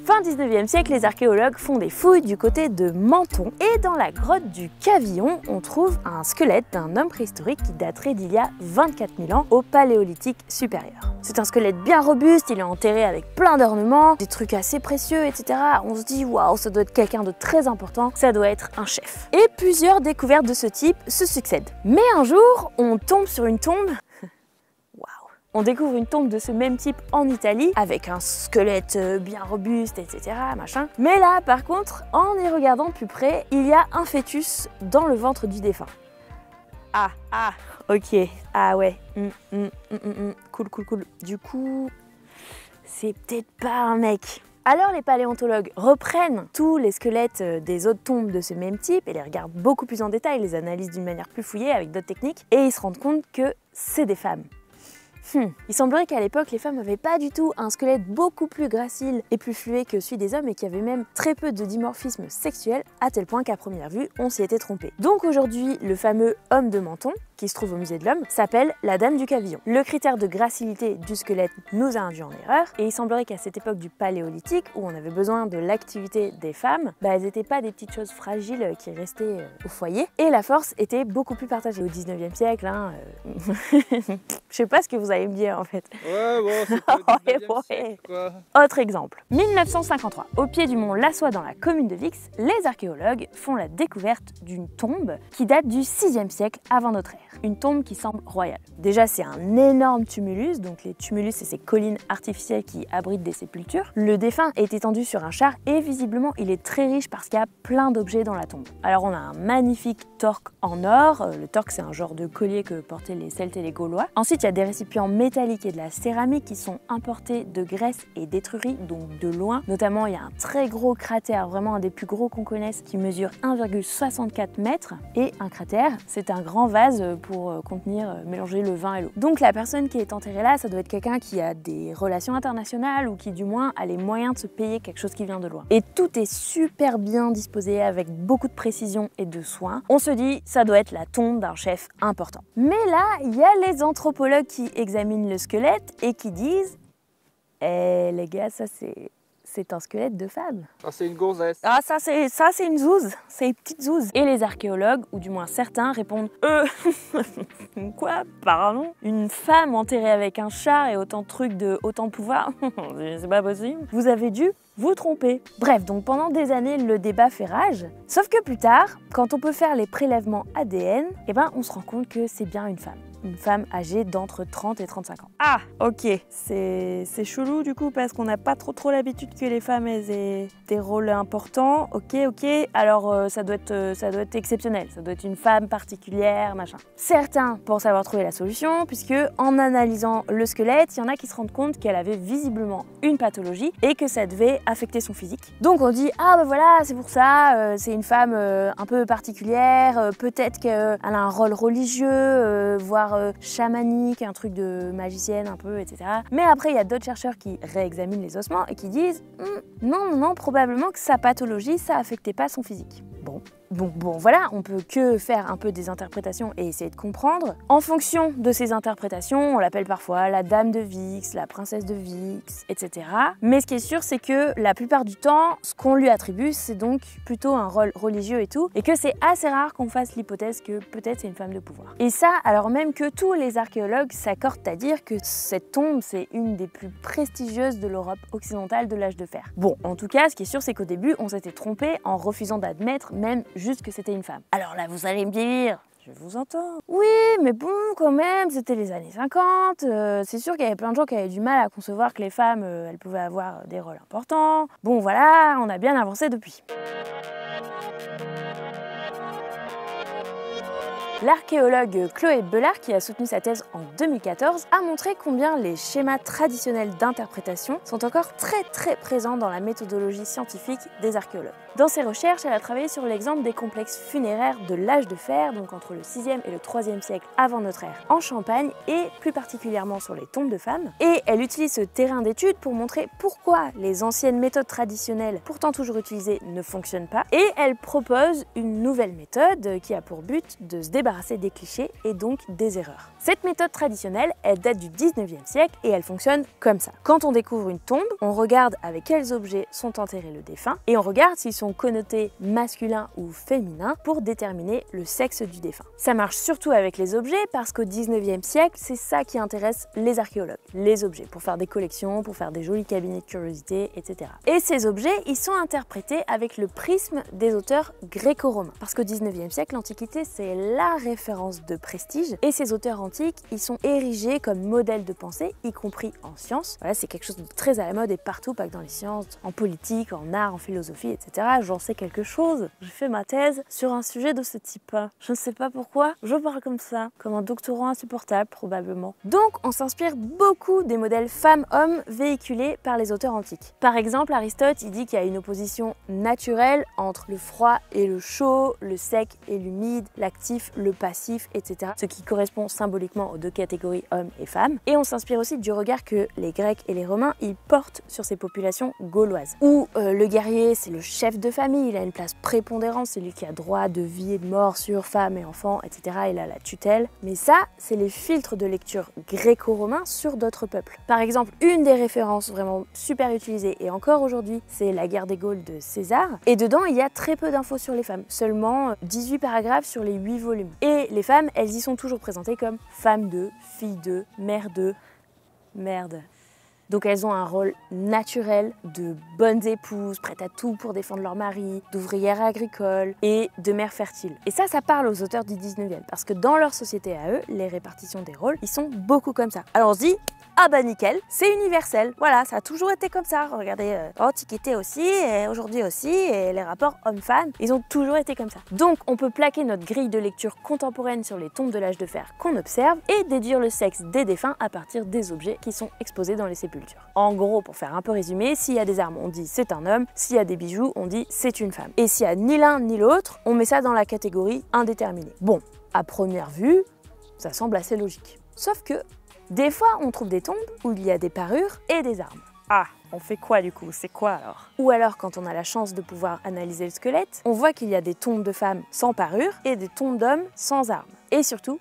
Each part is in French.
Fin 19e siècle, les archéologues font des fouilles du côté de Menton et dans la grotte du Cavillon, on trouve un squelette d'un homme préhistorique qui daterait d'il y a 24 000 ans au Paléolithique supérieur. C'est un squelette bien robuste, il est enterré avec plein d'ornements, des trucs assez précieux, etc. On se dit waouh, ça doit être quelqu'un de très important, ça doit être un chef. Et plusieurs découvertes de ce type se succèdent. Mais un jour, on tombe sur une tombe. On découvre une tombe de ce même type en Italie, avec un squelette bien robuste, etc. machin. Mais là, par contre, en y regardant de plus près, il y a un fœtus dans le ventre du défunt. Ok, ouais, cool. Du coup, c'est peut-être pas un mec. Alors les paléontologues reprennent tous les squelettes des autres tombes de ce même type et les regardent beaucoup plus en détail, les analysent d'une manière plus fouillée avec d'autres techniques, et ils se rendent compte que c'est des femmes. Il semblerait qu'à l'époque, les femmes n'avaient pas du tout un squelette beaucoup plus gracile et plus fluet que celui des hommes et qu'il y avait même très peu de dimorphisme sexuel, à tel point qu'à première vue, on s'y était trompé. Donc aujourd'hui, le fameux homme de Menton, qui se trouve au musée de l'Homme, s'appelle la Dame du Cavillon. Le critère de gracilité du squelette nous a induit en erreur, et il semblerait qu'à cette époque du Paléolithique, où on avait besoin de l'activité des femmes, elles n'étaient pas des petites choses fragiles qui restaient au foyer, et la force était beaucoup plus partagée. Au 19e siècle, je sais pas ce que vous allez me dire en fait. Ouais, bon, c'est pas le 19e siècle, quoi. Autre exemple, 1953, au pied du mont Lassois dans la commune de Vix, les archéologues font la découverte d'une tombe qui date du 6e siècle avant notre ère. Une tombe qui semble royale. Déjà, c'est un énorme tumulus, donc les tumulus, c'est ces collines artificielles qui abritent des sépultures. Le défunt est étendu sur un char et visiblement, il est très riche parce qu'il y a plein d'objets dans la tombe. Alors, on a un magnifique torque en or. Le torque, c'est un genre de collier que portaient les Celtes et les Gaulois. Ensuite, il y a des récipients métalliques et de la céramique qui sont importés de Grèce et d'Étrurie, donc de loin. Notamment, il y a un très gros cratère, vraiment un des plus gros qu'on connaisse, qui mesure 1,64 mètres. Et un cratère, c'est un grand vase pour contenir, mélanger le vin et l'eau. Donc la personne qui est enterrée là, ça doit être quelqu'un qui a des relations internationales ou qui du moins a les moyens de se payer quelque chose qui vient de loin. Et tout est super bien disposé avec beaucoup de précision et de soin. On se dit, ça doit être la tombe d'un chef important. Mais là, il y a les anthropologues qui examinent le squelette et qui disent « Eh les gars, ça c'est un squelette de femme. » Ah, c'est une gonzesse. Ah, ça c'est une zouze, c'est une petite zouze. Et les archéologues, ou du moins certains, répondent quoi? Pardon? Une femme enterrée avec un char et autant de trucs de autant de pouvoir? C'est pas possible. Vous avez dû vous tromper. Bref, donc pendant des années, le débat fait rage. Sauf que plus tard, quand on peut faire les prélèvements ADN, on se rend compte que c'est bien une femme. Une femme âgée d'entre 30 et 35 ans. Ah, ok. C'est chelou du coup parce qu'on n'a pas trop l'habitude que les femmes aient des rôles importants. Ok. Alors ça doit être exceptionnel. Ça doit être une femme particulière, machin. Certains pensent avoir trouvé la solution puisque en analysant le squelette, il y en a qui se rendent compte qu'elle avait visiblement une pathologie et que ça devait affecter son physique. Donc on dit voilà, c'est pour ça, c'est une femme un peu particulière, peut-être qu'elle a un rôle religieux, voire chamanique, un truc de magicienne un peu, etc. Mais après, il y a d'autres chercheurs qui réexaminent les ossements et qui disent non, probablement que sa pathologie, ça affectait pas son physique. Bon, voilà, on peut que faire un peu des interprétations et essayer de comprendre. En fonction de ces interprétations, on l'appelle parfois la dame de Vix, la princesse de Vix, etc. Mais ce qui est sûr, c'est que la plupart du temps, ce qu'on lui attribue, c'est donc plutôt un rôle religieux et tout, et que c'est assez rare qu'on fasse l'hypothèse que peut-être c'est une femme de pouvoir. Et ça, alors même que tous les archéologues s'accordent à dire que cette tombe, c'est une des plus prestigieuses de l'Europe occidentale de l'âge de fer. Bon, en tout cas, ce qui est sûr, c'est qu'au début, on s'était trompé en refusant d'admettre même juste que c'était une femme. Alors là, vous allez me dire, je vous entends. Oui, mais bon, quand même, c'était les années 50. C'est sûr qu'il y avait plein de gens qui avaient du mal à concevoir que les femmes, elles pouvaient avoir des rôles importants. Bon, voilà, on a bien avancé depuis. L'archéologue Chloé Bellard, qui a soutenu sa thèse en 2014, a montré combien les schémas traditionnels d'interprétation sont encore très présents dans la méthodologie scientifique des archéologues. Dans ses recherches, elle a travaillé sur l'exemple des complexes funéraires de l'âge de fer, donc entre le 6e et le 3e siècle avant notre ère, en Champagne, et plus particulièrement sur les tombes de femmes. Et elle utilise ce terrain d'étude pour montrer pourquoi les anciennes méthodes traditionnelles, pourtant toujours utilisées, ne fonctionnent pas. Et elle propose une nouvelle méthode qui a pour but de se débarrasser débarrasser des clichés et donc des erreurs. Cette méthode traditionnelle, elle date du 19e siècle et elle fonctionne comme ça. Quand on découvre une tombe, on regarde avec quels objets sont enterrés le défunt et on regarde s'ils sont connotés masculin ou féminin pour déterminer le sexe du défunt. Ça marche surtout avec les objets parce qu'au 19e siècle, c'est ça qui intéresse les archéologues, les objets, pour faire des collections, pour faire des jolis cabinets de curiosité, etc. Et ces objets, ils sont interprétés avec le prisme des auteurs gréco-romains. Parce qu'au 19e siècle, l'Antiquité, c'est la référence de prestige et ces auteurs antiques, ils sont érigés comme modèles de pensée, y compris en sciences. Voilà, c'est quelque chose de très à la mode et partout, pas que dans les sciences, en politique, en art, en philosophie, etc. J'en sais quelque chose. J'ai fait ma thèse sur un sujet de ce type. Je ne sais pas pourquoi, je parle comme ça, comme un doctorant insupportable probablement. Donc on s'inspire beaucoup des modèles femmes-hommes véhiculés par les auteurs antiques. Par exemple, Aristote, il dit qu'il y a une opposition naturelle entre le froid et le chaud, le sec et l'humide, l'actif, le passif, etc. Ce qui correspond symboliquement aux deux catégories hommes et femmes. Et on s'inspire aussi du regard que les Grecs et les Romains, ils portent sur ces populations gauloises. Où le guerrier, c'est le chef de famille, il a une place prépondérante, c'est lui qui a droit de vie et de mort sur femmes et enfants, etc. Il a la tutelle. Mais ça, c'est les filtres de lecture gréco-romains sur d'autres peuples. Par exemple, une des références vraiment super utilisées, et encore aujourd'hui, c'est la guerre des Gaules de César. Et dedans, il y a très peu d'infos sur les femmes, seulement 18 paragraphes sur les 8 volumes. Et les femmes, elles y sont toujours présentées comme femmes de, filles de, mères de, merde. Donc elles ont un rôle naturel de bonnes épouses, prêtes à tout pour défendre leur mari, d'ouvrières agricoles et de mères fertiles. Et ça parle aux auteurs du 19e, parce que dans leur société à eux, les répartitions des rôles, ils sont beaucoup comme ça. Alors on se dit, ah bah nickel, c'est universel, voilà, ça a toujours été comme ça. Regardez, l'Antiquité aussi, et aujourd'hui aussi, et les rapports hommes-femmes, ils ont toujours été comme ça. Donc on peut plaquer notre grille de lecture contemporaine sur les tombes de l'âge de fer qu'on observe et déduire le sexe des défunts à partir des objets qui sont exposés dans les sépultures. En gros, pour faire un peu résumé, s'il y a des armes, on dit c'est un homme, s'il y a des bijoux, on dit c'est une femme. Et s'il y a ni l'un ni l'autre, on met ça dans la catégorie indéterminée. Bon, à première vue, ça semble assez logique. Sauf que des fois, on trouve des tombes où il y a des parures et des armes. Ah, on fait quoi du coup? C'est quoi alors? Ou alors, quand on a la chance de pouvoir analyser le squelette, on voit qu'il y a des tombes de femmes sans parure et des tombes d'hommes sans armes. Et surtout,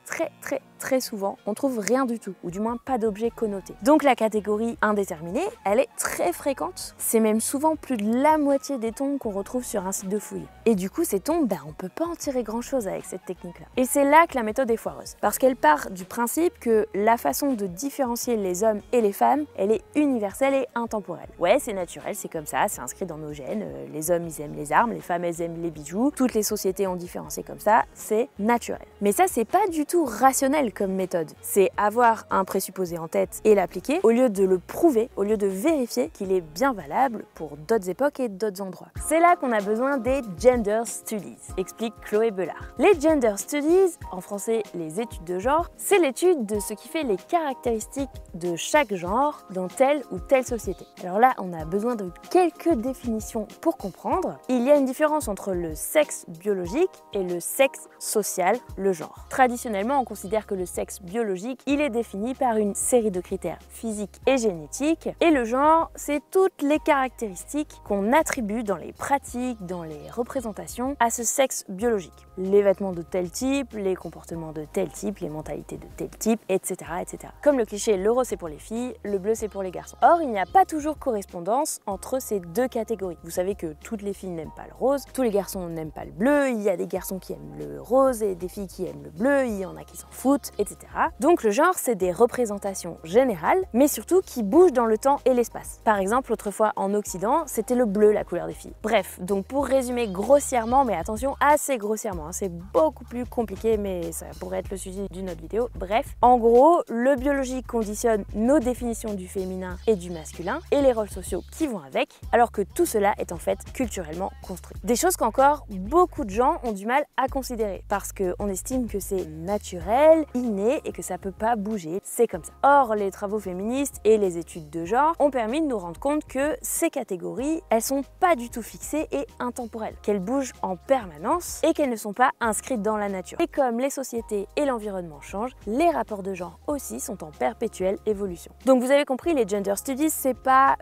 très souvent, on trouve rien du tout, ou du moins pas d'objet connoté. Donc la catégorie indéterminée, elle est très fréquente. C'est même souvent plus de la moitié des tombes qu'on retrouve sur un site de fouille. Et du coup, ces tombes, on peut pas en tirer grand chose avec cette technique-là. Et c'est là que la méthode est foireuse. Parce qu'elle part du principe que la façon de différencier les hommes et les femmes, elle est universelle et intemporelle. Ouais, c'est naturel, c'est comme ça, c'est inscrit dans nos gènes. Les hommes, ils aiment les armes, les femmes, elles aiment les bijoux. Toutes les sociétés ont différencié comme ça, c'est naturel. Mais ça, c'est pas du tout rationnel comme méthode. C'est avoir un présupposé en tête et l'appliquer au lieu de le prouver, au lieu de vérifier qu'il est bien valable pour d'autres époques et d'autres endroits. C'est là qu'on a besoin des Gender Studies, explique Chloé Bellard. Les Gender Studies, en français les études de genre, c'est l'étude de ce qui fait les caractéristiques de chaque genre dans telle ou telle société. Alors là, on a besoin de quelques définitions pour comprendre. Il y a une différence entre le sexe biologique et le sexe social, le genre. Traditionnellement, on considère que le sexe biologique, il est défini par une série de critères physiques et génétiques. Et le genre, c'est toutes les caractéristiques qu'on attribue dans les pratiques, dans les représentations à ce sexe biologique. Les vêtements de tel type, les comportements de tel type, les mentalités de tel type, etc. etc. Comme le cliché, le rose c'est pour les filles, le bleu c'est pour les garçons. Or, il n'y a pas toujours correspondance entre ces deux catégories. Vous savez que toutes les filles n'aiment pas le rose, tous les garçons n'aiment pas le bleu, il y a des garçons qui aiment le rose et des filles qui aiment le bleu, il y en a qui s'en foutent, etc. Donc le genre, c'est des représentations générales, mais surtout qui bougent dans le temps et l'espace. Par exemple, autrefois en Occident, c'était le bleu la couleur des filles. Bref, donc pour résumer grossièrement, mais attention, assez grossièrement, c'est beaucoup plus compliqué, mais ça pourrait être le sujet d'une autre vidéo. Bref, en gros, le biologique conditionne nos définitions du féminin et du masculin, et les rôles sociaux qui vont avec, alors que tout cela est en fait culturellement construit. Des choses qu'encore beaucoup de gens ont du mal à considérer, parce qu'on estime que c'est naturel, inné et que ça peut pas bouger, c'est comme ça. Or, les travaux féministes et les études de genre ont permis de nous rendre compte que ces catégories, elles sont pas du tout fixées et intemporelles, qu'elles bougent en permanence et qu'elles ne sont pas inscrites dans la nature. Et comme les sociétés et l'environnement changent, les rapports de genre aussi sont en perpétuelle évolution. Donc vous avez compris, les gender studies, c'est pas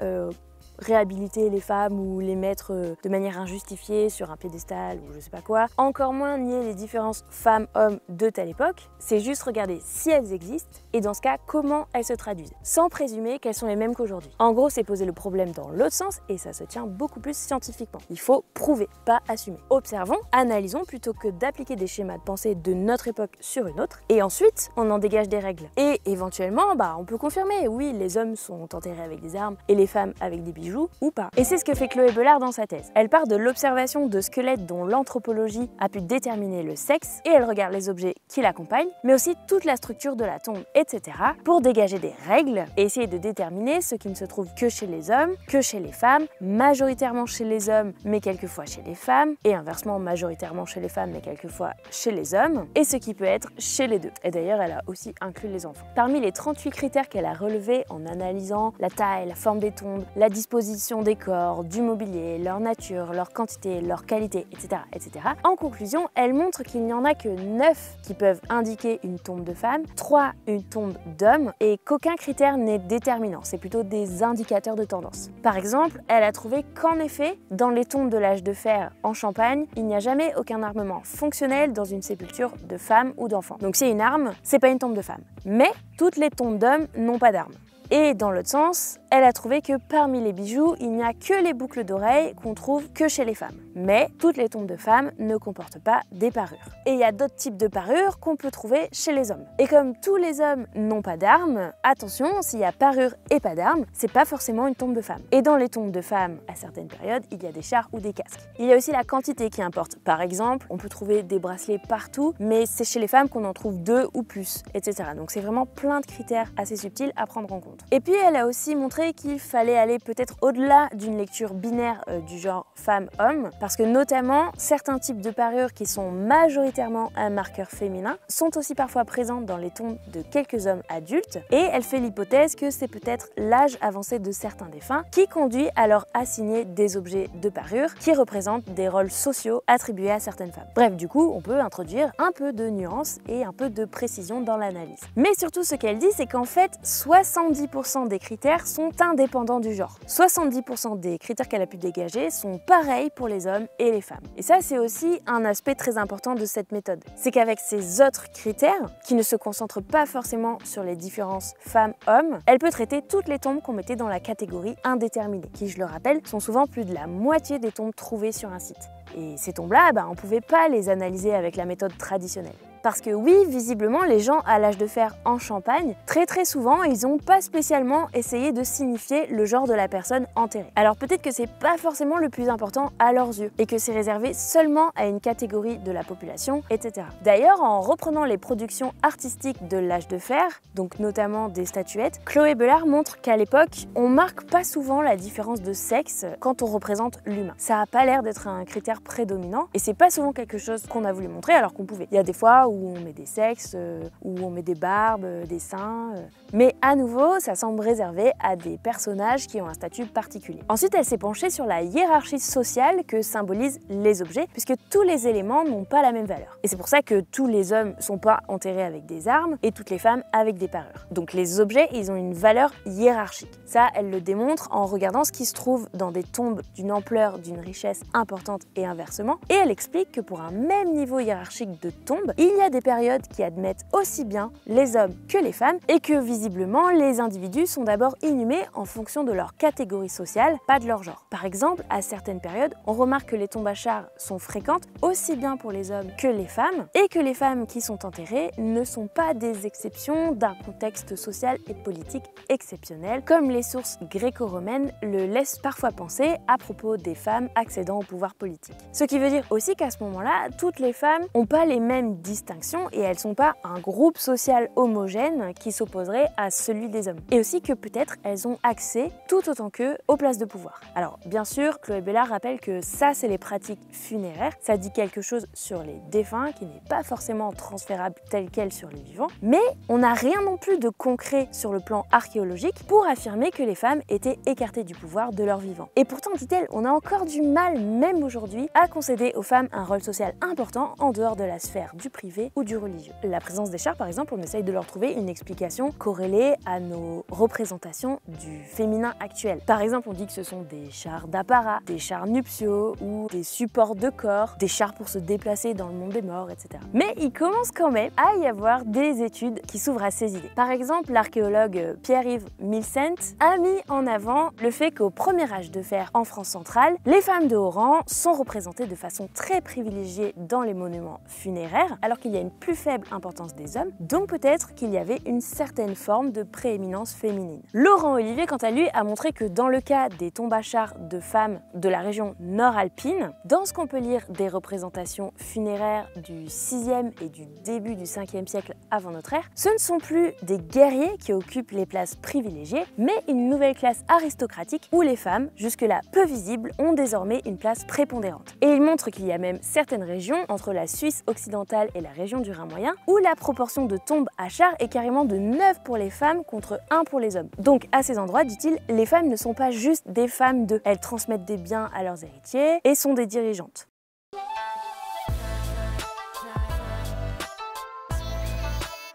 réhabiliter les femmes ou les mettre de manière injustifiée sur un piédestal ou je sais pas quoi. Encore moins nier les différences femmes-hommes de telle époque. C'est juste regarder si elles existent et dans ce cas, comment elles se traduisent, sans présumer qu'elles sont les mêmes qu'aujourd'hui. En gros, c'est poser le problème dans l'autre sens et ça se tient beaucoup plus scientifiquement. Il faut prouver, pas assumer. Observons, analysons plutôt que d'appliquer des schémas de pensée de notre époque sur une autre et ensuite, on en dégage des règles. Et éventuellement, on peut confirmer, oui, les hommes sont enterrés avec des armes et les femmes avec des bijoux ou pas. Et c'est ce que fait Chloé Bellard dans sa thèse. Elle part de l'observation de squelettes dont l'anthropologie a pu déterminer le sexe et elle regarde les objets qui l'accompagnent, mais aussi toute la structure de la tombe, etc. pour dégager des règles et essayer de déterminer ce qui ne se trouve que chez les hommes, que chez les femmes, majoritairement chez les hommes, mais quelquefois chez les femmes, et inversement majoritairement chez les femmes, mais quelquefois chez les hommes, et ce qui peut être chez les deux. Et d'ailleurs, elle a aussi inclus les enfants. Parmi les 38 critères qu'elle a relevés en analysant la taille, la forme des tombes, la disposition des corps, du mobilier, leur nature, leur quantité, leur qualité, etc., etc. En conclusion, elle montre qu'il n'y en a que 9 qui peuvent indiquer une tombe de femme, 3 une tombe d'homme, et qu'aucun critère n'est déterminant, c'est plutôt des indicateurs de tendance. Par exemple, elle a trouvé qu'en effet, dans les tombes de l'âge de fer en Champagne, il n'y a jamais aucun armement fonctionnel dans une sépulture de femme ou d'enfant. Donc s'il y a une arme, c'est pas une tombe de femme. Mais toutes les tombes d'hommes n'ont pas d'armes. Et dans l'autre sens, elle a trouvé que parmi les bijoux, il n'y a que les boucles d'oreilles qu'on trouve que chez les femmes. Mais toutes les tombes de femmes ne comportent pas des parures. Et il y a d'autres types de parures qu'on peut trouver chez les hommes. Et comme tous les hommes n'ont pas d'armes, attention, s'il y a parure et pas d'armes, c'est pas forcément une tombe de femme. Et dans les tombes de femmes, à certaines périodes, il y a des chars ou des casques. Il y a aussi la quantité qui importe. Par exemple, on peut trouver des bracelets partout, mais c'est chez les femmes qu'on en trouve 2 ou plus, etc. Donc c'est vraiment plein de critères assez subtils à prendre en compte. Et puis elle a aussi montré qu'il fallait aller peut-être au-delà d'une lecture binaire du genre femme-homme, parce que notamment certains types de parures qui sont majoritairement un marqueur féminin sont aussi parfois présents dans les tombes de quelques hommes adultes, et elle fait l'hypothèse que c'est peut-être l'âge avancé de certains défunts qui conduit à leur assigner des objets de parure qui représentent des rôles sociaux attribués à certaines femmes. Bref, du coup, on peut introduire un peu de nuance et un peu de précision dans l'analyse. Mais surtout, ce qu'elle dit, c'est qu'en fait, 70% des critères sont indépendants du genre. 70% des critères qu'elle a pu dégager sont pareils pour les hommes et les femmes. Et ça, c'est aussi un aspect très important de cette méthode. C'est qu'avec ces autres critères, qui ne se concentrent pas forcément sur les différences femmes-hommes, elle peut traiter toutes les tombes qu'on mettait dans la catégorie indéterminée, qui, je le rappelle, sont souvent plus de la moitié des tombes trouvées sur un site. Et ces tombes-là, on ne pouvait pas les analyser avec la méthode traditionnelle. Parce que oui, visiblement, les gens à l'âge de fer en Champagne, très souvent, ils n'ont pas spécialement essayé de signifier le genre de la personne enterrée. Alors peut-être que c'est pas forcément le plus important à leurs yeux, et que c'est réservé seulement à une catégorie de la population, etc. D'ailleurs, en reprenant les productions artistiques de l'âge de fer, donc notamment des statuettes, Chloé Bellard montre qu'à l'époque, on marque pas souvent la différence de sexe quand on représente l'humain. Ça a pas l'air d'être un critère prédominant, et c'est pas souvent quelque chose qu'on a voulu montrer alors qu'on pouvait. Il y a des fois où on met des sexes, où on met des barbes, des seins. Mais à nouveau, ça semble réservé à des personnages qui ont un statut particulier. Ensuite, elle s'est penchée sur la hiérarchie sociale que symbolisent les objets, puisque tous les éléments n'ont pas la même valeur. Et c'est pour ça que tous les hommes ne sont pas enterrés avec des armes et toutes les femmes avec des parures. Donc les objets, ils ont une valeur hiérarchique. Ça, elle le démontre en regardant ce qui se trouve dans des tombes d'une ampleur, d'une richesse importante et inversement. Et elle explique que pour un même niveau hiérarchique de tombes, il y a des périodes qui admettent aussi bien les hommes que les femmes et que visiblement les individus sont d'abord inhumés en fonction de leur catégorie sociale, pas de leur genre. Par exemple, à certaines périodes, on remarque que les tombes à chars sont fréquentes aussi bien pour les hommes que les femmes et que les femmes qui sont enterrées ne sont pas des exceptions d'un contexte social et politique exceptionnel comme les sources gréco-romaines le laissent parfois penser à propos des femmes accédant au pouvoir politique. Ce qui veut dire aussi qu'à ce moment-là, toutes les femmes n'ont pas les mêmes distinctions et elles ne sont pas un groupe social homogène qui s'opposerait à celui des hommes. Et aussi que peut-être elles ont accès tout autant qu'eux aux places de pouvoir. Alors bien sûr, Chloé Bellard rappelle que ça c'est les pratiques funéraires, ça dit quelque chose sur les défunts qui n'est pas forcément transférable tel quel sur les vivants, mais on n'a rien non plus de concret sur le plan archéologique pour affirmer que les femmes étaient écartées du pouvoir de leurs vivants. Et pourtant, dit-elle, on a encore du mal, même aujourd'hui, à concéder aux femmes un rôle social important en dehors de la sphère du privé scientifique ou du religieux. La présence des chars, par exemple, on essaye de leur trouver une explication corrélée à nos représentations du féminin actuel. Par exemple, on dit que ce sont des chars d'apparat, des chars nuptiaux ou des supports de corps, des chars pour se déplacer dans le monde des morts, etc. Mais il commence quand même à y avoir des études qui s'ouvrent à ces idées. Par exemple, l'archéologue Pierre-Yves Milcent a mis en avant le fait qu'au premier âge de fer en France centrale, les femmes de haut rang sont représentées de façon très privilégiée dans les monuments funéraires, alors qu'il y a une plus faible importance des hommes, donc peut-être qu'il y avait une certaine forme de prééminence féminine. Laurent Olivier, quant à lui, a montré que dans le cas des tombes à chars de femmes de la région nord-alpine, dans ce qu'on peut lire des représentations funéraires du 6e et du début du 5e siècle avant notre ère, ce ne sont plus des guerriers qui occupent les places privilégiées, mais une nouvelle classe aristocratique où les femmes, jusque-là peu visibles, ont désormais une place prépondérante. Et il montre qu'il y a même certaines régions, entre la Suisse occidentale et la région du Rhin moyen, où la proportion de tombes à chars est carrément de 9 pour les femmes contre 1 pour les hommes. Donc à ces endroits, dit-il, les femmes ne sont pas juste des femmes de, elles transmettent des biens à leurs héritiers et sont des dirigeantes.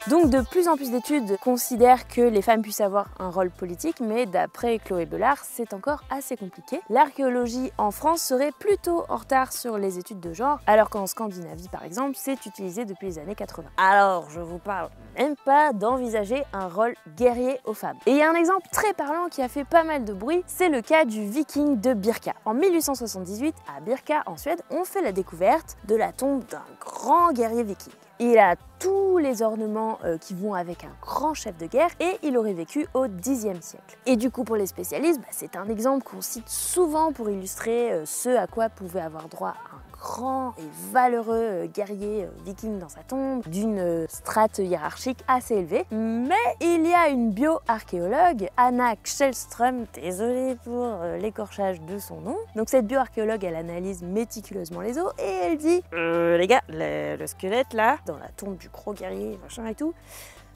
Donc de plus en plus d'études considèrent que les femmes puissent avoir un rôle politique, mais d'après Chloé Bellard, c'est encore assez compliqué. L'archéologie en France serait plutôt en retard sur les études de genre, alors qu'en Scandinavie par exemple, c'est utilisé depuis les années 80. Alors je vous parle même pas d'envisager un rôle guerrier aux femmes. Et il y a un exemple très parlant qui a fait pas mal de bruit, c'est le cas du viking de Birka. En 1878, à Birka en Suède, on fait la découverte de la tombe d'un grand guerrier viking. Il a tous les ornements qui vont avec un grand chef de guerre et il aurait vécu au Xe siècle. Et du coup pour les spécialistes, c'est un exemple qu'on cite souvent pour illustrer ce à quoi pouvait avoir droit un grand et valeureux guerrier viking dans sa tombe, d'une strate hiérarchique assez élevée. Mais il y a une bioarchéologue, Anna Kjellström, désolée pour l'écorchage de son nom. Donc cette bioarchéologue, elle analyse méticuleusement les os et elle dit les gars, le squelette là, dans la tombe du gros guerrier, machin et tout,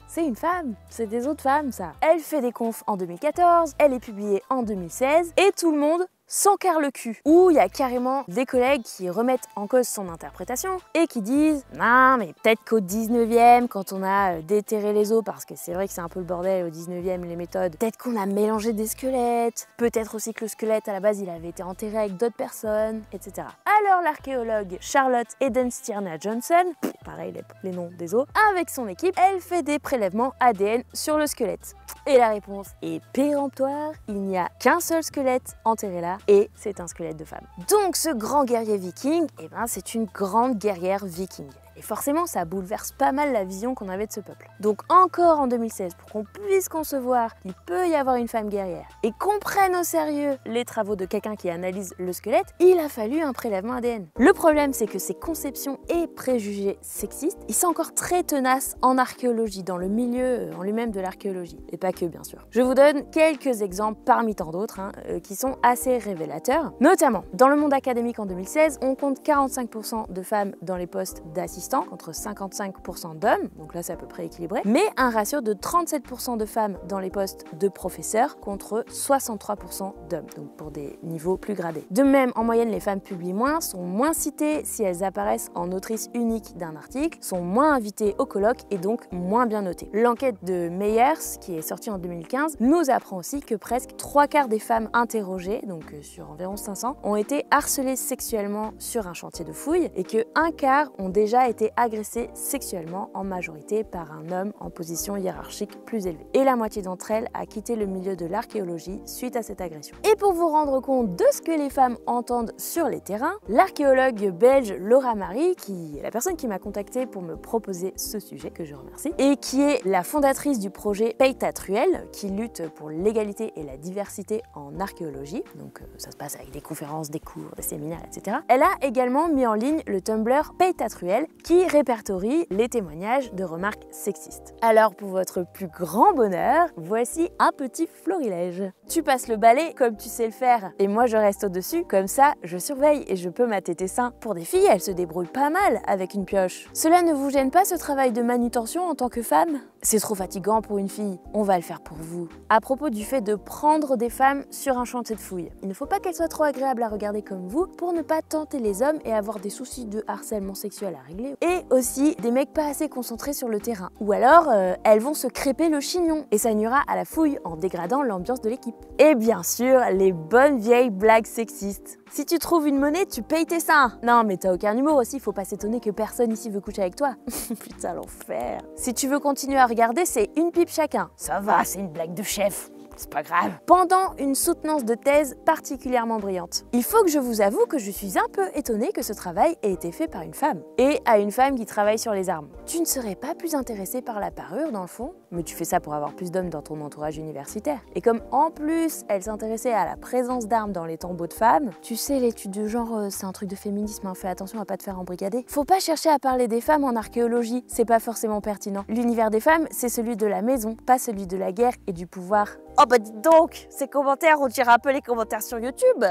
c'est une femme, c'est des autres femmes ça. Elle fait des confs en 2014, elle est publiée en 2016 et tout le monde s'en carre le cul. Où il y a carrément des collègues qui remettent en cause son interprétation et qui disent « Non, mais peut-être qu'au 19e, quand on a déterré les os, parce que c'est vrai que c'est un peu le bordel au 19e les méthodes, peut-être qu'on a mélangé des squelettes, peut-être aussi que le squelette à la base il avait été enterré avec d'autres personnes, etc. » Alors l'archéologue Charlotte Eden-Stirna Johnson, pareil les noms des os, avec son équipe, elle fait des prélèvements ADN sur le squelette. Et la réponse est péremptoire, il n'y a qu'un seul squelette enterré là, et c'est un squelette de femme. Donc ce grand guerrier viking, eh ben, c'est une grande guerrière viking. Et forcément, ça bouleverse pas mal la vision qu'on avait de ce peuple. Donc encore en 2016, pour qu'on puisse concevoir qu'il peut y avoir une femme guerrière et qu'on prenne au sérieux les travaux de quelqu'un qui analyse le squelette, il a fallu un prélèvement ADN. Le problème, c'est que ces conceptions et préjugés sexistes, ils sont encore très tenaces en archéologie, dans le milieu en lui-même de l'archéologie. Et pas que, bien sûr. Je vous donne quelques exemples parmi tant d'autres qui sont assez révélateurs. Notamment, dans le monde académique en 2016, on compte 45% de femmes dans les postes d'assistants, contre 55% d'hommes, donc là c'est à peu près équilibré, mais un ratio de 37% de femmes dans les postes de professeurs contre 63% d'hommes, donc pour des niveaux plus gradés. De même, en moyenne, les femmes publient moins, sont moins citées si elles apparaissent en autrice unique d'un article, sont moins invitées au colloque et donc moins bien notées. L'enquête de Meyers, qui est sortie en 2015, nous apprend aussi que presque 3/4 des femmes interrogées, donc sur environ 500, ont été harcelées sexuellement sur un chantier de fouilles et que 1/4 ont déjà été agressées sexuellement en majorité par un homme en position hiérarchique plus élevée. Et la moitié d'entre elles a quitté le milieu de l'archéologie suite à cette agression. Et pour vous rendre compte de ce que les femmes entendent sur les terrains, l'archéologue belge Laura Marie, qui est la personne qui m'a contactée pour me proposer ce sujet, que je remercie, et qui est la fondatrice du projet Peytatruel, qui lutte pour l'égalité et la diversité en archéologie, donc ça se passe avec des conférences, des cours, des séminaires, etc. Elle a également mis en ligne le Tumblr Peytatruel, qui répertorie les témoignages de remarques sexistes. Alors pour votre plus grand bonheur, voici un petit florilège. Tu passes le balai comme tu sais le faire et moi je reste au-dessus, comme ça je surveille et je peux mater tes seins. Pour des filles, elles se débrouillent pas mal avec une pioche. Cela ne vous gêne pas ce travail de manutention en tant que femme? c'est trop fatigant pour une fille, on va le faire pour vous. À propos du fait de prendre des femmes sur un chantier de fouilles, il ne faut pas qu'elles soient trop agréables à regarder comme vous pour ne pas tenter les hommes et avoir des soucis de harcèlement sexuel à régler. Et aussi des mecs pas assez concentrés sur le terrain. Ou alors, elles vont se crêper le chignon et ça nuira à la fouille en dégradant l'ambiance de l'équipe. Et bien sûr, les bonnes vieilles blagues sexistes. Si tu trouves une monnaie, tu payes tes seins. Non, mais t'as aucun humour aussi, faut pas s'étonner que personne ici veut coucher avec toi. Putain, l'enfer. Si tu veux continuer à regarder, c'est une pipe chacun. Ça va, c'est une blague de chef. C'est pas grave. Pendant une soutenance de thèse particulièrement brillante. Il faut que je vous avoue que je suis un peu étonnée que ce travail ait été fait par une femme. Et à une femme qui travaille sur les armes. Tu ne serais pas plus intéressée par la parure dans le fond? Mais tu fais ça pour avoir plus d'hommes dans ton entourage universitaire. Et comme en plus, elle s'intéressait à la présence d'armes dans les tombeaux de femmes, tu sais, l'étude de genre, c'est un truc de féminisme, hein, fais attention à pas te faire embrigader. Faut pas chercher à parler des femmes en archéologie, c'est pas forcément pertinent. L'univers des femmes, c'est celui de la maison, pas celui de la guerre et du pouvoir. Oh bah dites donc, ces commentaires, on dirait un peu les commentaires sur YouTube.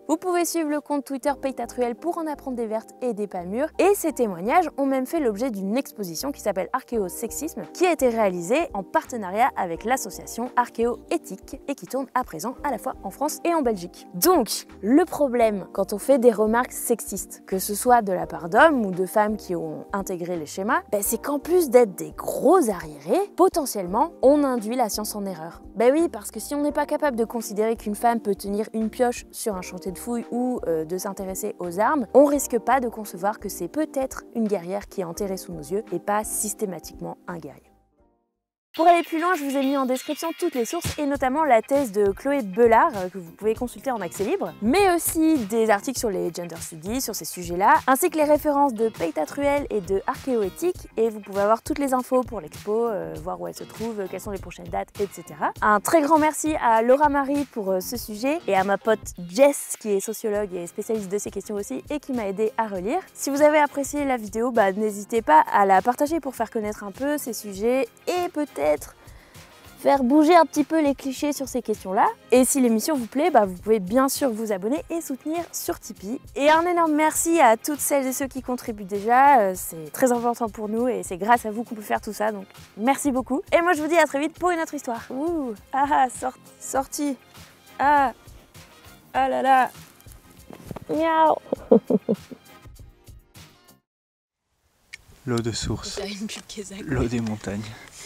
Vous pouvez suivre le compte Twitter Peytatruel pour en apprendre des vertes et des pas mûres. Et ces témoignages ont même fait l'objet d'une exposition qui s'appelle Archéosexisme, qui a été réalisée en partenariat avec l'association Archéoéthique et qui tourne à présent à la fois en France et en Belgique. Donc, le problème quand on fait des remarques sexistes, que ce soit de la part d'hommes ou de femmes qui ont intégré les schémas, c'est qu'en plus d'être des gros arriérés, potentiellement, on induit la science en erreur. Oui, parce que si on n'est pas capable de considérer qu'une femme peut tenir une pioche sur un chantier de fouilles ou de s'intéresser aux armes, on risque pas de concevoir que c'est peut-être une guerrière qui est enterrée sous nos yeux et pas systématiquement un guerrier. Pour aller plus loin, je vous ai mis en description toutes les sources et notamment la thèse de Chloé Belard que vous pouvez consulter en accès libre, mais aussi des articles sur les gender studies, sur ces sujets-là, ainsi que les références de Peytatruel et de Archéoéthique, et vous pouvez avoir toutes les infos pour l'expo, voir où elle se trouve, quelles sont les prochaines dates, etc. Un très grand merci à Laura Marie pour ce sujet et à ma pote Jess qui est sociologue et spécialiste de ces questions aussi et qui m'a aidé à relire. Si vous avez apprécié la vidéo, n'hésitez pas à la partager pour faire connaître un peu ces sujets et peut-être faire bouger un petit peu les clichés sur ces questions-là. Et si l'émission vous plaît, vous pouvez bien sûr vous abonner et soutenir sur Tipeee. Et un énorme merci à toutes celles et ceux qui contribuent déjà, c'est très important pour nous et c'est grâce à vous qu'on peut faire tout ça, donc merci beaucoup. Et moi je vous dis à très vite pour une autre histoire. Ouh, sortie. Ah là là. Miaou. L'eau de source, l'eau des montagnes.